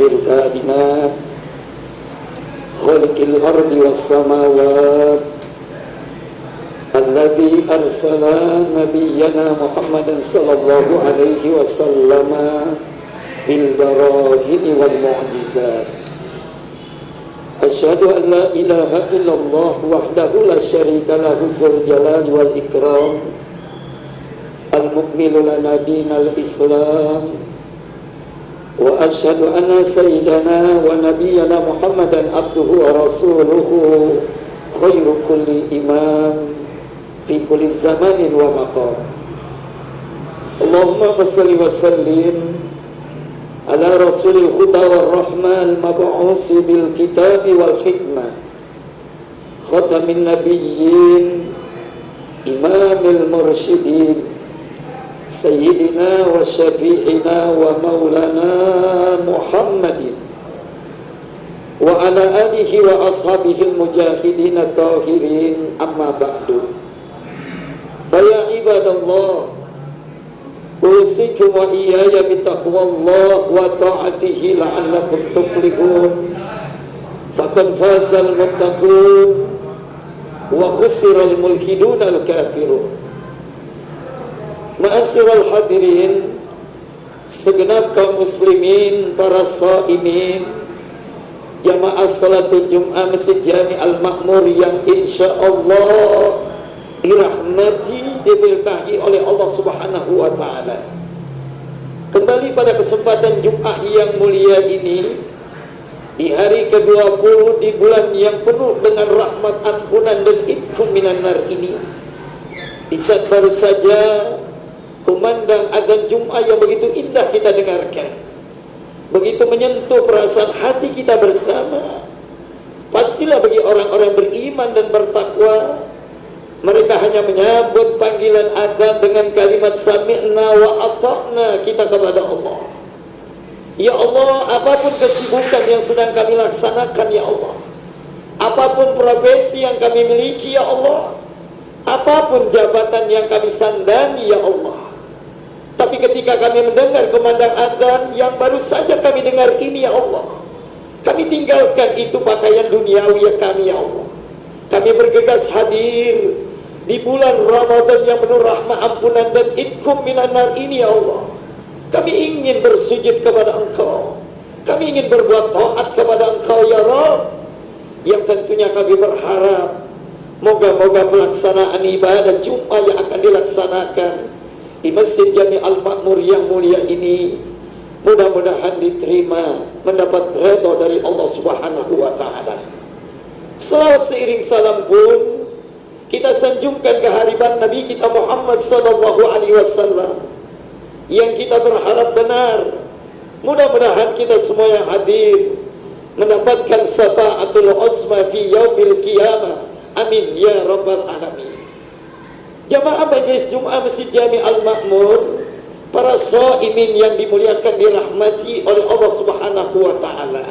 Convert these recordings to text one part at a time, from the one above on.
rabbil kainat khaliqil ardi was samawat alladzi arsala nabiyyana Muhammadan sallallahu alaihi wasallam bil barahini wal mu'jizat. Asyhadu an la ilaha illallah wahdahu la syarika lahu dzul jalali wal ikram al-mukmilu lana dinal islam wa asyhadu anna sayyidana wa nabiyyana Muhammadan abduhu wa rasuluhu khairu kulli imam fi kulli zamanin wa maqam. Allahumma salli wa sallim ala rasulil huda war rahman mab'usi bil kitabi wal hikmah khatamin nabiyyin imamil mursyidin sayyidina wa syafi'ina wa maulana Muhammadin wa ala alihi wa ashabihil mujahidin at-tahirin, amma ba'du. Faya ibadallah, usikum wa iyaya bitaqwallah wa ta'atihi la'allakum tuflihun. Faqad fazal muttaqun wa khusiral mulhidun al-kafirun. Ma'asyiral hadirin, segenap kaum muslimin, para shaimin, jamaah salatul Jum'ah Masjid Jami Al-Makmur yang insyaallah dirahmati, diberkahi oleh Allah Subhanahu wa taala. Kembali pada kesempatan Jum'ah yang mulia ini, di hari ke-20 di bulan yang penuh dengan rahmat, ampunan dan idkum minan nar ini, di saat baru saja kumandang adzan Jum'ah yang begitu indah kita dengarkan, begitu menyentuh perasaan hati kita bersama. Pastilah bagi orang-orang beriman dan bertakwa, mereka hanya menyambut panggilan adzan dengan kalimat sami'na wa ata'na kita kepada Allah. Ya Allah, apapun kesibukan yang sedang kami laksanakan ya Allah, apapun profesi yang kami miliki ya Allah, apapun jabatan yang kami sandangi ya Allah, tapi ketika kami mendengar kumandang adzan yang baru saja kami dengar ini ya Allah, kami tinggalkan itu pakaian duniawi ya kami ya Allah. Kami bergegas hadir di bulan Ramadan yang penuh rahmat, ampunan dan idkum minan nar ini ya Allah. Kami ingin bersujud kepada Engkau, kami ingin berbuat taat kepada Engkau ya Rabb. Yang tentunya kami berharap moga-moga pelaksanaan ibadah Jum'ah yang akan dilaksanakan di Masjid Jami Al-Makmur yang mulia ini mudah-mudahan diterima, mendapat redha dari Allah Subhanahu wa taala. Salawat seiring salam pun kita sanjungkan kehadiran Nabi kita Muhammad sallallahu alaihi wasallam yang kita berharap benar. Mudah-mudahan kita semua yang hadir mendapatkan syafaatul uzma fi yaumil qiyamah. Amin ya rabbal alamin. Jamaah Majelis Jum'ah Masjid Jami Al-Makmur, para shaimin yang dimuliakan, dirahmati oleh Allah Subhanahu wa taala.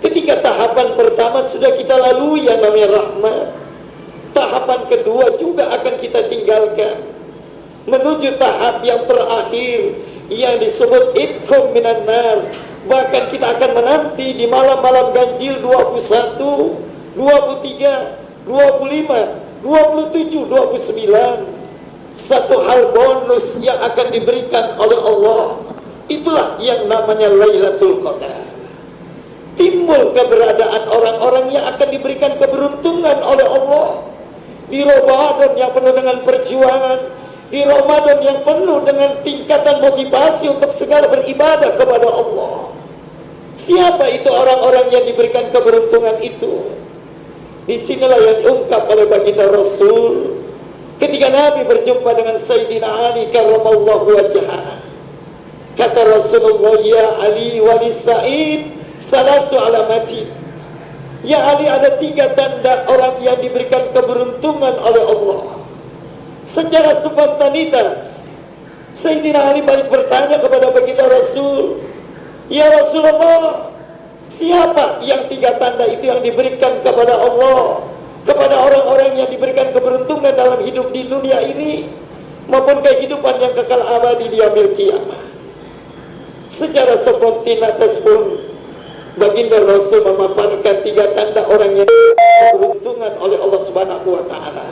Ketika tahapan pertama sudah kita lalui yang namanya rahmat, tahapan kedua juga akan kita tinggalkan menuju tahap yang terakhir yang disebut idkum minan nar. Bahkan kita akan menanti di malam-malam ganjil 21, 23, 25, 27, 29 satu hal bonus yang akan diberikan oleh Allah. Itulah yang namanya Lailatul Qadar. Timbul keberadaan orang-orang yang akan diberikan keberuntungan oleh Allah di Ramadan yang penuh dengan perjuangan, di Ramadan yang penuh dengan tingkatan motivasi untuk segala beribadah kepada Allah. Siapa itu orang-orang yang diberikan keberuntungan itu? Disinilah yang diungkap oleh baginda Rasul ketika Nabi berjumpa dengan Sayyidina Ali karramallahu wajhah. Kata Rasulullah, ya Ali wali Sa'id salasu alamati. Ya Ali, ada 3 tanda orang yang diberikan keberuntungan oleh Allah. Secara spontanitas Sayyidina Ali balik bertanya kepada baginda Rasul, ya Rasulullah, siapa yang 3 tanda itu yang diberikan kepada Allah, kepada orang-orang yang diberikan keberuntungan dalam hidup di dunia ini maupun kehidupan yang kekal abadi di yaumil qiyamah? Secara spontan pun baginda Rasul memaparkan 3 tanda orang yang beruntungan oleh Allah Subhanahu wa taala.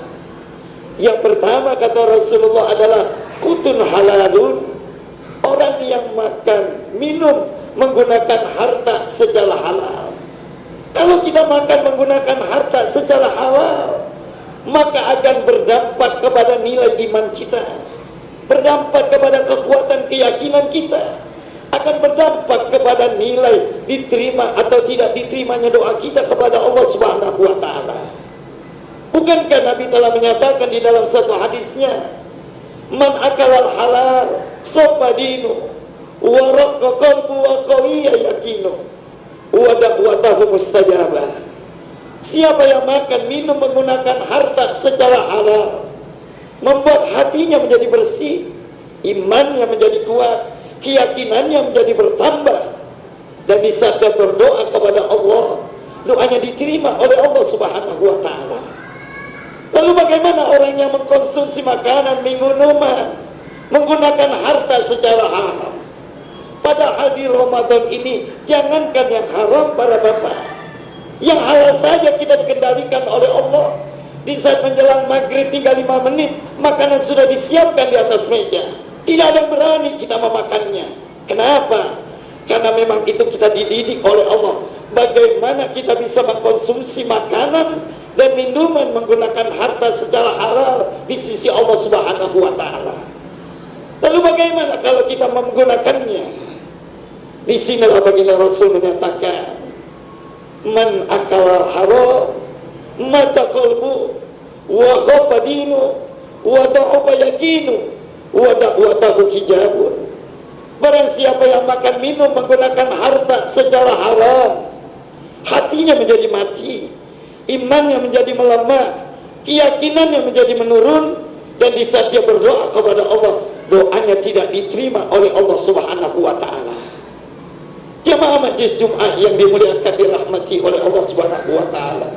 Yang pertama kata Rasulullah adalah qutun halalun, orang yang makan, minum menggunakan harta secara halal. Kalau kita makan menggunakan harta secara halal, maka akan berdampak kepada nilai iman kita, berdampak kepada kekuatan keyakinan kita, akan berdampak kepada nilai diterima atau tidak diterimanya doa kita kepada Allah Subhanahu wa taala. Bukankah Nabi telah menyatakan di dalam satu hadisnya, man akalal halal sopadinu wa raqqa qalbu wa qawiya yakinu wa da'watahu mustajabah. Siapa yang makan minum menggunakan harta secara halal, membuat hatinya menjadi bersih, imannya menjadi kuat, keyakinannya menjadi bertambah, dan di saat dia berdoa kepada Allah, doanya diterima oleh Allah Subhanahu wa taala. Lalu bagaimana orang yang mengkonsumsi makanan, minuman menggunakan harta secara haram? Padahal di Ramadan ini jangankan yang haram para bapak, yang halal saja kita dikendalikan oleh Allah. Di saat menjelang maghrib tinggal 5 menit, makanan sudah disiapkan di atas meja. Tidak ada yang berani kita memakannya. Kenapa? Karena memang itu kita dididik oleh Allah. Bagaimana kita bisa mengkonsumsi makanan dan minuman menggunakan harta secara halal di sisi Allah Subhanahu wa taala. Lalu bagaimana kalau kita menggunakannya? Di sinilah baginda Rasul menyatakan, man akala haram mata qalbu wa khafa dinu wa da'ufa yakinu wa da'watahu hijabun. Barang siapa yang makan minum menggunakan harta secara haram, hatinya menjadi mati, imannya menjadi melemah, keyakinannya menjadi menurun, dan di saat dia berdoa kepada Allah, doanya tidak diterima oleh Allah Subhanahu wa taala. Jamaah Majelis Jumat yang dimuliakan, dirahmati oleh Allah Subhanahu wa taala,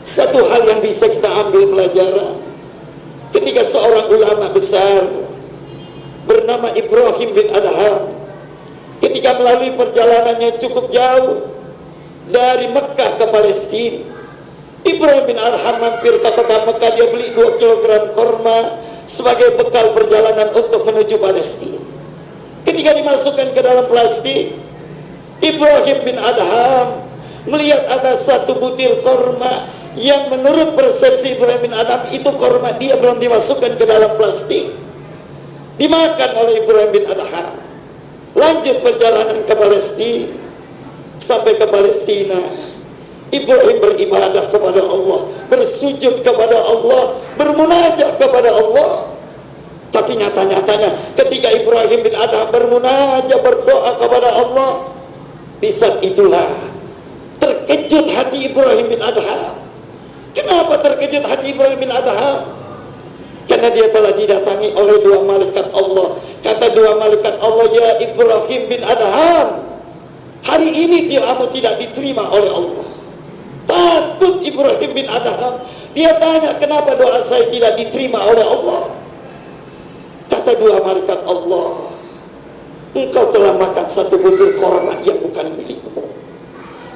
satu hal yang bisa kita ambil pelajaran ketika seorang ulama besar bernama Ibrahim bin Adham, ketika melalui perjalanannya cukup jauh dari Mekah ke Palestina, Ibrahim bin Adham mampir ke kota Mekah. Dia beli 2 kilogram korma sebagai bekal perjalanan untuk menuju Palestina. Ketika dimasukkan ke dalam plastik, Ibrahim bin Adham melihat ada satu butir korma yang menurut persepsi Ibrahim bin Adham itu korma dia, belum dimasukkan ke dalam plastik. Dimakan oleh Ibrahim bin Adham. Lanjut perjalanan ke Palestina. Sampai ke Palestina, Ibrahim beribadah kepada Allah, bersujud kepada Allah, bermunajat kepada Allah. Tapi nyata-nyatanya ketika Ibrahim bin Adham bermunajat, berdoa kepada Allah, di saat itulah terkejut hati Ibrahim bin Adham. Kenapa terkejut hati Ibrahim bin Adham? Karena dia telah didatangi oleh 2 malaikat Allah. Kata 2 malaikat Allah, ya Ibrahim bin Adham, hari ini kamu tidak diterima oleh Allah. Takut Ibrahim bin Adham. Dia tanya, kenapa doa saya tidak diterima oleh Allah? Kata 2 malaikat Allah, engkau telah makan satu butir korma yang bukan milikmu.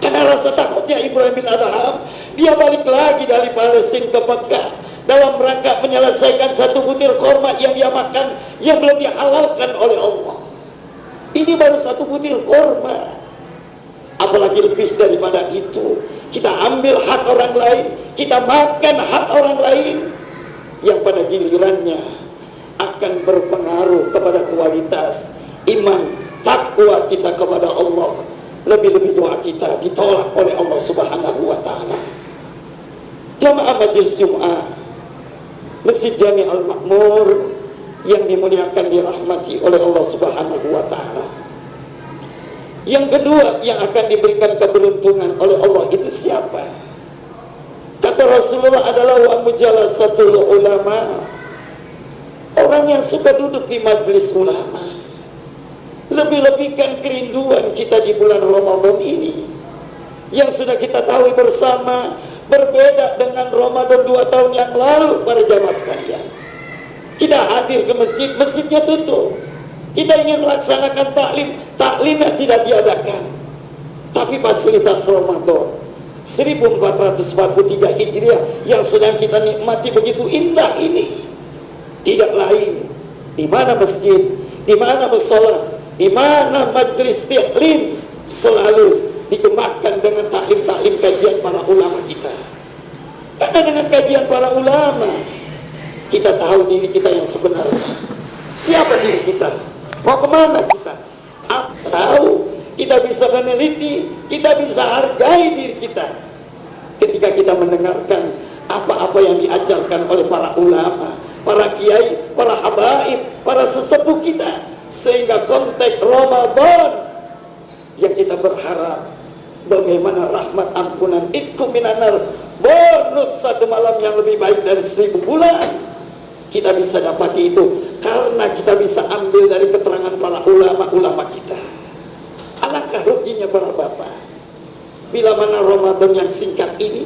Karena rasa takutnya Ibrahim bin Adham, dia balik lagi dari Palestina ke Mekah dalam rangka menyelesaikan satu butir korma yang dia makan yang belum dihalalkan oleh Allah. Ini baru satu butir korma, apalagi lebih daripada itu. Kita ambil hak orang lain, kita makan hak orang lain, yang pada gilirannya akan berpengaruh kepada kualitas iman, takwa kita kepada Allah. Lebih-lebih doa kita ditolak oleh Allah Subhanahu wa taala. Jamaah Majelis Jumat Masjid Jami Al-Makmur yang dimuliakan, dirahmati oleh Allah Subhanahu wa taala. Yang kedua yang akan diberikan keberuntungan oleh Allah itu siapa? Kata Rasulullah adalah wa mujalasatul ulama, orang yang suka duduk di majelis ulama. Lebih-lebihkan kerinduan kita di bulan Ramadan ini, yang sudah kita tahu bersama berbeda dengan Ramadan 2 tahun yang lalu. Para jamaah sekalian, kita hadir ke masjid, masjidnya tutup. Kita ingin melaksanakan taklim, taklimnya tidak diadakan, tapi fasilitas Ramadan 1443 Hijriah yang sedang kita nikmati begitu indah ini, tidak lain di mana masjid, di mana mushola, di mana majelis taklim selalu dikembangkan dengan taklim-taklim kajian para ulama kita. Karena dengan kajian para ulama kita tahu diri kita yang sebenarnya. Siapa diri kita? Mau kemana kita? Tahu, kita bisa meneliti, kita bisa hargai diri kita ketika kita mendengarkan apa-apa yang diajarkan oleh para ulama, para kiai, para habaib, para sesepuh kita, sehingga konteks Ramadan yang kita berharap bagaimana rahmat ampunan itkum minanar, bonus satu malam yang lebih baik dari 1000 bulan, kita bisa dapati itu karena kita bisa ambil dari keterangan para ulama-ulama kita. Alangkah ruginya para bapak, bila mana Ramadan yang singkat ini,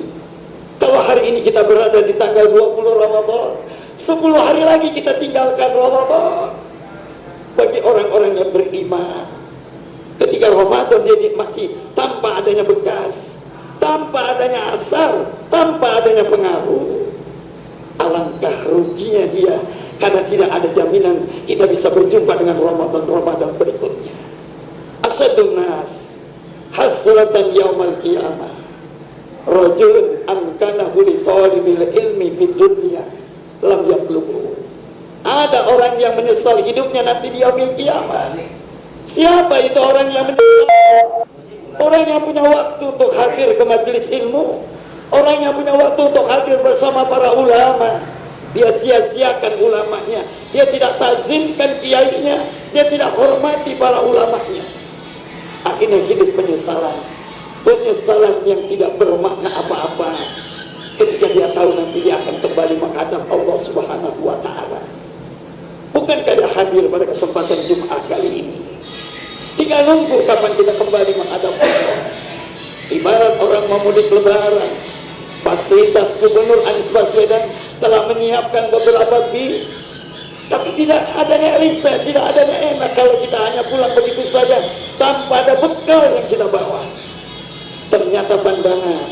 kalau hari ini kita berada di tanggal 20 Ramadan, 10 hari lagi kita tinggalkan Ramadan. Bagi orang-orang yang beriman, ketika Ramadan dia nikmati tanpa adanya bekas, tanpa adanya asar, tanpa adanya pengaruh, alangkah ruginya dia, karena tidak ada jaminan kita bisa berjumpa dengan Ramadan berikutnya. Asyadun nas hasratan yaumal qiyamah rajulun amkanahu li talibil ilmi fid dunya lam yatlubuhu. Ada orang yang menyesal hidupnya nanti di yaumil qiyamah. Siapa itu orang yang menyesal? Orang yang punya waktu untuk hadir ke majelis ilmu, orang yang punya waktu untuk hadir bersama para ulama, dia sia-siakan ulamanya, dia tidak tazimkan kiainya, dia tidak hormati para ulamanya. Akhirnya hidup penyesalan yang tidak bermakna apa-apa ketika dia tahu nanti dia akan kembali menghadap Allah Subhanahu wa Ta'ala. Bukankah ya hadir pada kesempatan Jumat kali ini, tinggal nunggu kapan kita kembali menghadap Allah. Ibarat orang mau mudik lebaran, fasilitas Gubernur Anies Baswedan telah menyiapkan beberapa bis, tapi tidak adanya riset, tidak adanya enak kalau kita hanya pulang begitu saja tanpa ada bekal yang kita bawa. Ternyata pandangan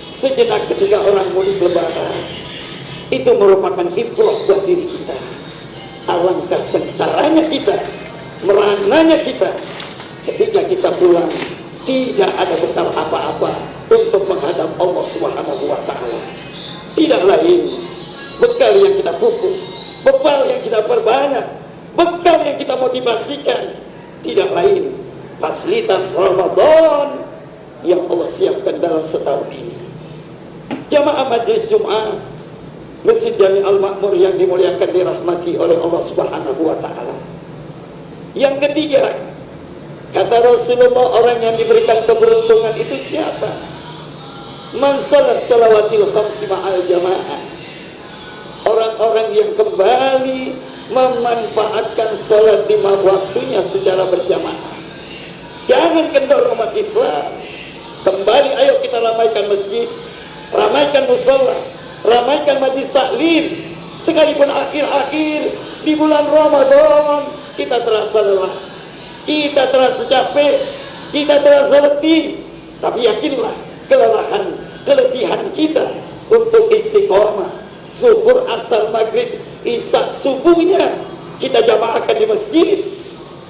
sejenak ketika orang mudik lebaran itu merupakan ibroh buat diri kita. Alangkah sengsaranya kita, merananya kita ketika kita pulang tidak ada bekal apa-apa untuk menghadap Allah Subhanahu wa Ta'ala. Tidak lain bekal yang kita pupuk, bekal yang kita perbanyak, bekal yang kita motivasikan, tidak lain fasilitas Ramadan yang Allah siapkan dalam setahun ini. Jamaah Majelis Jumat Masjid Jami Al-Makmur yang dimuliakan, dirahmati oleh Allah Subhanahu wa Ta'ala. Yang ketiga, kata Rasulullah, orang yang diberikan keberuntungan itu siapa? Man salat salawatil khamsi ma'al jamaah, orang-orang yang kembali memanfaatkan salat 5 waktunya secara berjamaah. Jangan kendor umat Islam, kembali ayo kita ramaikan masjid, ramaikan musola, ramaikan majlis taklim. Sekalipun akhir-akhir di bulan Ramadan kita terasa lelah, kita terasa capek, kita terasa letih, tapi yakinlah kelelahan, keletihan kita untuk istiqomah zuhur, asar, maghrib, isya, subuhnya kita jamaahkan di masjid,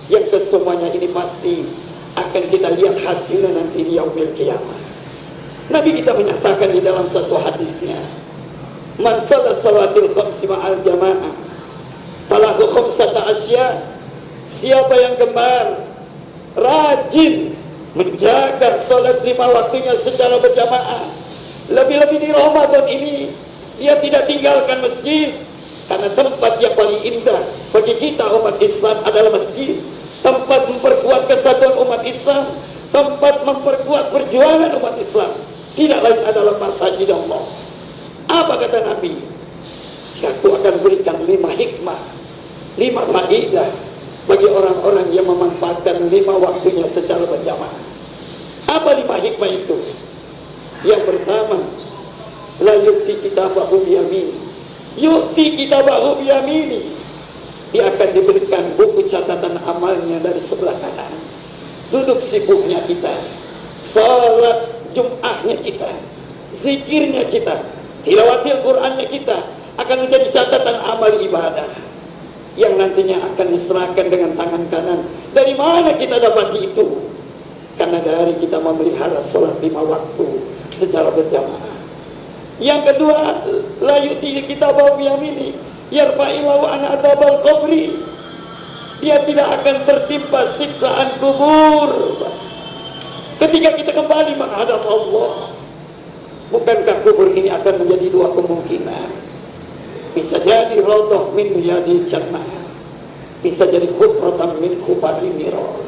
yang kesemuanya ini pasti akan kita lihat hasilnya nanti di yaumil qiyamah. Nabi kita menyatakan di dalam satu hadisnya, man salat salatil khamsi ma'al jamaah falahu khamsata asya, siapa yang gemar rajin menjaga salat 5 waktunya secara berjamaah, lebih-lebih di Ramadan ini dia tidak tinggalkan masjid, karena tempat yang paling indah bagi kita umat Islam adalah masjid, tempat memperkuat kesatuan umat Islam, tempat memperkuat perjuangan umat Islam, tidak lain adalah masjid Allah. Apa kata Nabi? Aku akan berikan 5 hikmah, 5 faedah bagi orang-orang yang memanfaatkan 5 waktunya secara berjamaah. Apa 5 hikmah itu? Yang pertama, la yu'ti kitabahu biyamini, yu'ti kitabahu biyamini, dia akan diberikan buku catatan amalnya dari sebelah kanan. duduk sibuknya kita, salat Jum'ahnya kita, zikirnya kita, tilawatil Qur'annya kita akan menjadi catatan amal ibadah yang nantinya akan diserahkan dengan tangan kanan. Dari mana kita dapati itu? Karena dari kita memelihara salat 5 waktu secara berjamaah. Yang kedua, la yuti kita bau yamini yarfa'ilahu an adzabal qabri. Dia tidak akan tertimpa siksaan kubur ketika kita kembali menghadap Allah. Bukankah kubur ini akan menjadi 2 kemungkinan? Bisa jadi raudhah min riyadil jannah, bisa jadi khufratan min khubarin niran.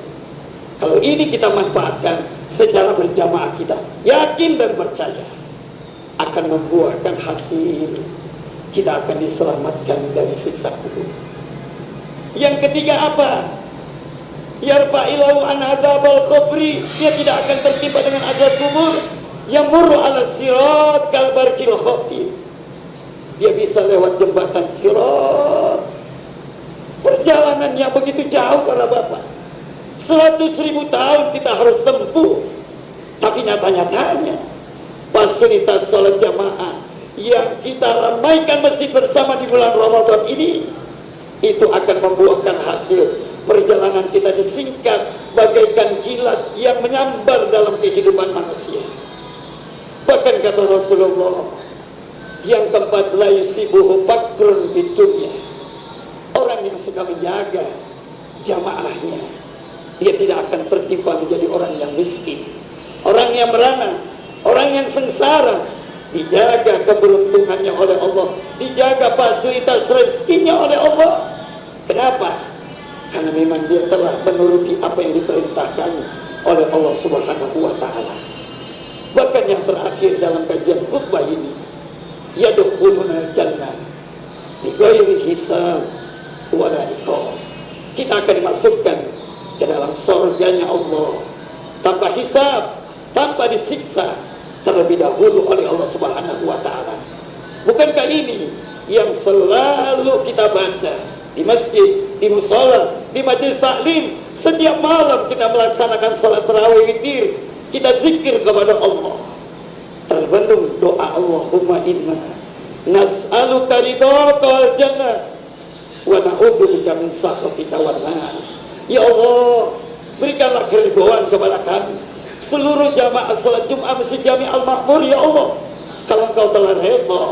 Kalau ini kita manfaatkan secara berjamaah, kita yakin dan percaya akan membuahkan hasil. Kita akan diselamatkan dari siksa kubur. Yang ketiga apa? Yarfa'ilahu an adzabal qabri. Dia tidak akan tertimpa dengan azab kubur. Yamurru ala sirat kal barqil khatib. Dia bisa lewat jembatan sirat. Perjalanan yang begitu jauh para bapak, 100.000 tahun kita harus tempuh. Tapi nyata-nyatanya fasilitas salat jamaah yang kita ramaikan masjid bersama di bulan Ramadan ini, itu akan membuahkan hasil. Perjalanan kita disingkat bagaikan kilat yang menyambar dalam kehidupan manusia. Bahkan kata Rasulullah, yang keempat, la yusibuhu fakrun fid dunya. Orang yang suka menjaga jamaahnya, dia tidak akan tertimpa menjadi orang yang miskin, orang yang merana, orang yang sengsara. Dijaga keberuntungannya oleh Allah, dijaga fasilitas rezekinya oleh Allah. Kenapa? Karena memang dia telah menuruti apa yang diperintahkan oleh Allah Subhanahu wa ta'ala. Bahkan yang terakhir dalam kajian khutbah ini, yadkhuluna jannah bighairi hisab wala iqab. Kita akan dimasukkan ke dalam surganya Allah tanpa hisab, tanpa disiksa terlebih dahulu oleh Allah Subhanahu wa ta'ala. Bukankah ini yang selalu kita baca di masjid, di mushola, di majelis taklim? Setiap malam kita melaksanakan salat tarawih witir, kita zikir kepada Allah, terbendung doa Allahumma inna nas'aluka ridhaka wal jannah wa na'udzubika min sakhatika wan nar. Ya Allah, berikanlah keridhaan kepada kami seluruh jamaah salat Jumat Masjid Jami Al-Makmur. Ya Allah, kalau Engkau telah redha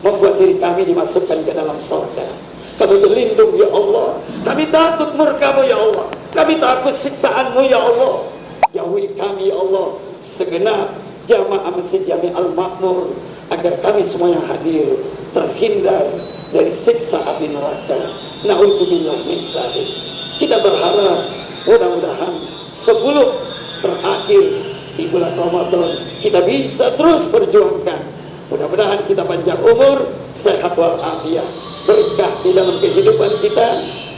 membuat diri kami dimasukkan ke dalam surga, kami berlindung ya Allah. Kami takut murka-Mu ya Allah, kami takut siksaan-Mu ya Allah. Jauhi kami ya Allah segenap jamaah Masjid Jami Al-Makmur, agar kami semua yang hadir terhindar dari siksa api neraka. Na'udzubillah min dzalik. Kita berharap mudah-mudahan 10 terakhir di bulan Ramadan kita bisa terus perjuangkan. Mudah-mudahan kita panjang umur, sehat walafiat, berkah di dalam kehidupan kita.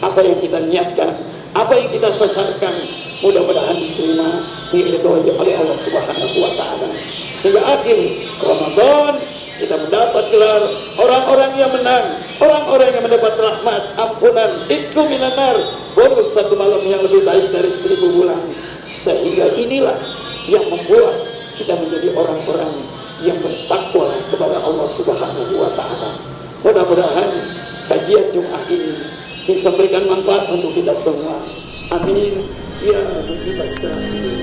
Apa yang kita niatkan, apa yang kita sasarkan, mudah-mudahan diterima, diridhoi oleh Allah Subhanahu wa ta'ala. Sehingga akhir Ramadan kita mendapat gelar orang-orang yang menang, orang-orang yang mendapat rahmat, ampunan, itqu minan nar, bonus 1 malam yang lebih baik dari 1000 bulan. Sehingga inilah yang membuat kita menjadi orang-orang yang bertakwa kepada Allah Subhanahu wa ta'ala. Mudah-mudahan kajian Jumat ini bisa memberikan manfaat untuk kita semua. Amin ya rabbal alamin.